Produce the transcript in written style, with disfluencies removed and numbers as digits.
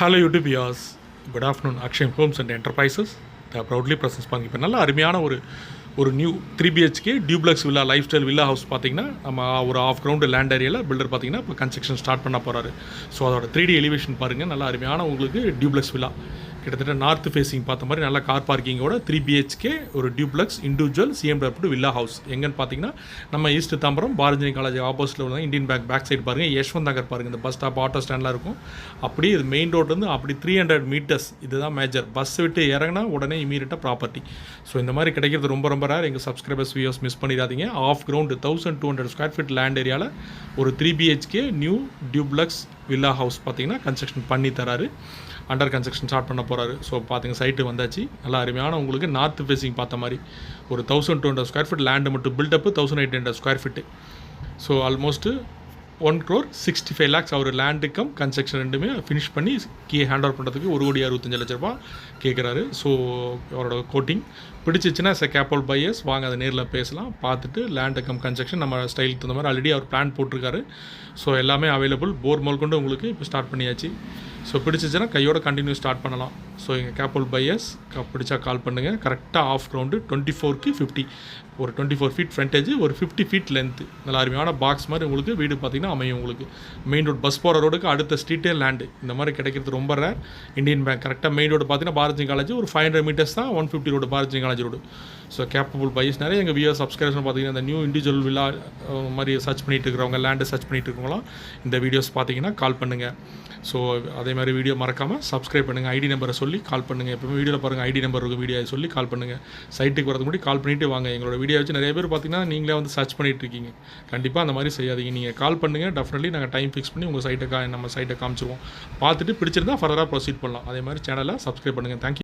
Hello YouTube viewers, good afternoon. Akshay Homes and Enterprises, they proudly presents பண்ணி இப்போ நல்ல அருமையான ஒரு new 3BHK duplex villa life style villa house பார்த்தீங்கன்னா நம்ம ஒரு ஆஃப் கிரவுண்டு லேண்ட் ஏரியாவில் பில்டர் பார்த்தீங்கன்னா இப்போ கன்ஸ்ட்ரக்ஷன் ஸ்டார்ட் பண்ண போகிறாரு. ஸோ அதோட 3D எலிவேஷன் பாருங்கள், நல்ல அருமையான உங்களுக்கு டியூப்ளெக்ஸ் வில்லா கிட்டத்தட்ட நார்த் ஃபேஸிங் பார்த்த மாதிரி நல்ல கார் பார்க்கிங்கோட 3BHK ஒரு duplex individual CMW villa house எங்கன்னு பார்த்தீங்கன்னா நம்ம ஈஸ்ட் தாம்பரம் பாரதினி காலேஜ் ஆப்போசிட்டில் உள்ள இந்தியன் பேக் சைடு பாருங்கள், யஷ்வந்த் நகர் பாருங்கள், இந்த பஸ் ஸ்டாப் ஆட்டோ ஸ்டாண்ட்லாம் இருக்கும். அப்படியே இது மெயின் ரோட்லேருந்து அப்படி 300 மீட்டர்ஸ் இதுதான் மேஜர். பஸ் விட்டு இறங்கினா உடனே இமீடியட்டாக ப்ராப்பர்ட்டி. ஸோ இந்த மாதிரி கிடைக்கிறது ரொம்ப ரொம்ப ரேர். எங்கள் சப்ஸ்கிரைபர்ஸ் வியூஸ் மிஸ் பண்ணிடாதீங்க. Half ground 1200 square feet land ஏரியாவில் ஒரு 3BHK new duplex villa house பார்த்தீங்கன்னா கன்ஸ்ட்ரக்ஷன் பண்ணி தராரு. அண்டர் கன்ஸ்ட்ரக்ஷன் ஸ்டார்ட் பண்ண போகிறாரு. ஸோ பார்த்துங்க, சைட்டு வந்தாச்சு. நல்லா அருமையான உங்களுக்கு நார்த் ஃபேஸிங் பார்த்த மாதிரி ஒரு 1200 ஸ்கொயர் ஃபீட் லேண்டு மட்டும் build-up 1800 square feet. So almost 1,65 lakhs அவர் லேண்டுக்கும் கன்ஸ்ட்ரக்ஷன் ரெண்டுமே ஃபினிஷ் பண்ணி ஹேண்ட் ஓவர் பண்ணுறதுக்கு 1,65,00,000 கேட்குறாரு. ஸோ அவரோட கோட்டிங் பிடிச்சிச்சுன்னா கேப்பல் பையர்ஸ் வாங்க, அதை நேரில் பேசலாம். பார்த்துட்டு லேண்டுக்கும் கன்ஸ்ட்ரக்ஷன் நம்ம ஸ்டைலுக்கு தகுந்த மாதிரி ஆல்ரெடி அவர் பிளான் போட்டிருக்காரு. ஸோ எல்லாமே அவைலபிள். போர் முதல் கொண்டு உங்களுக்கு இப்போ ஸ்டார்ட் பண்ணியாச்சு. ஸோ பிடிச்சிச்சுன்னா கையோட கண்டினியூ ஸ்டார்ட் பண்ணலாம். ஸோ எங்கள் கேப்பல் பையர்ஸ் பிடிச்சா கால் பண்ணுங்கள். கரெக்டாக ஆஃப் கிரவுண்டு 24க்கு 50, ஒரு 24 ஃபீட் ஃப்ரண்டேஜ், ஒரு 50 ஃபீட் லென்த்து. நல்ல அருமையான பாக்ஸ் மாதிரி உங்களுக்கு வீடு பார்த்திங்கன்னா அமையும். உங்களுக்கு மெயின் ரோடு பஸ் போகிற ரோடுக்கு அடுத்த ஸ்ட்ரீட்டே லேண்டு. இந்த மாதிரி கிடைக்கிறது ரொம்ப ரேர். இந்தியன் பேங்க் கரெக்டாக மெயின் ரோடு பார்த்தீங்கன்னா பாரதி காலேஜ் ஒரு 500 மீட்டர்ஸ் தான் 150 road Bharathi college road. So capable buyers நிறைய எங்கள் வியூஸ் சப்ஸ்கிரைபர்ஸ் பார்த்தீங்கன்னா இந்த நியூ இண்டிவிஜுவல் வில்லா மாதிரி சர்ச் பண்ணிட்டு இருக்கிறவங்க, லேண்டை சர்ச் பண்ணிட்டு இருக்கிறவங்களாம் இந்த வீடியோஸ் பார்த்தீங்கன்னா கால் பண்ணுங்கள். ஸோ அதே மாதிரி வீடியோ மறக்காமல் சப்ஸ்கிரைப் பண்ணுங்கள். ஐடி நம்பரை சொல்லி கால் பண்ணுங்கள். எப்போவுமே வீடியோவில் பாருங்கள் ஐடி நம்பர் இருக்கும், வீடியோ சொல்லி கால் பண்ணுங்கள். சைட்டுக்கு வரதுக்கு முன்னாடி கால் பண்ணிவிட்டு வாங்க. எங்களோட வீடியோ வச்சு நிறைய பேர் பார்த்தீங்கன்னா நீங்களே வந்து சர்ச் பண்ணிட்டு இருக்கீங்க. கண்டிப்பாக அந்த மாதிரி செய்யாதீங்க. நீங்கள் கால் பண்ணுங்கள், டெஃபினெட்லி நாங்கள் டைம் ஃபிக்ஸ் பண்ணி உங்கள் நம்ம சைட்டை காமிச்சிருவோம். பார்த்துட்டு பிடிச்சிருந்தா ஃபர்தராக ப்ரொசீட் பண்ணலாம். அதே மாதிரி சேனலை சப்ஸ்கிரைப் பண்ணுங்கள். தேங்க்யூ.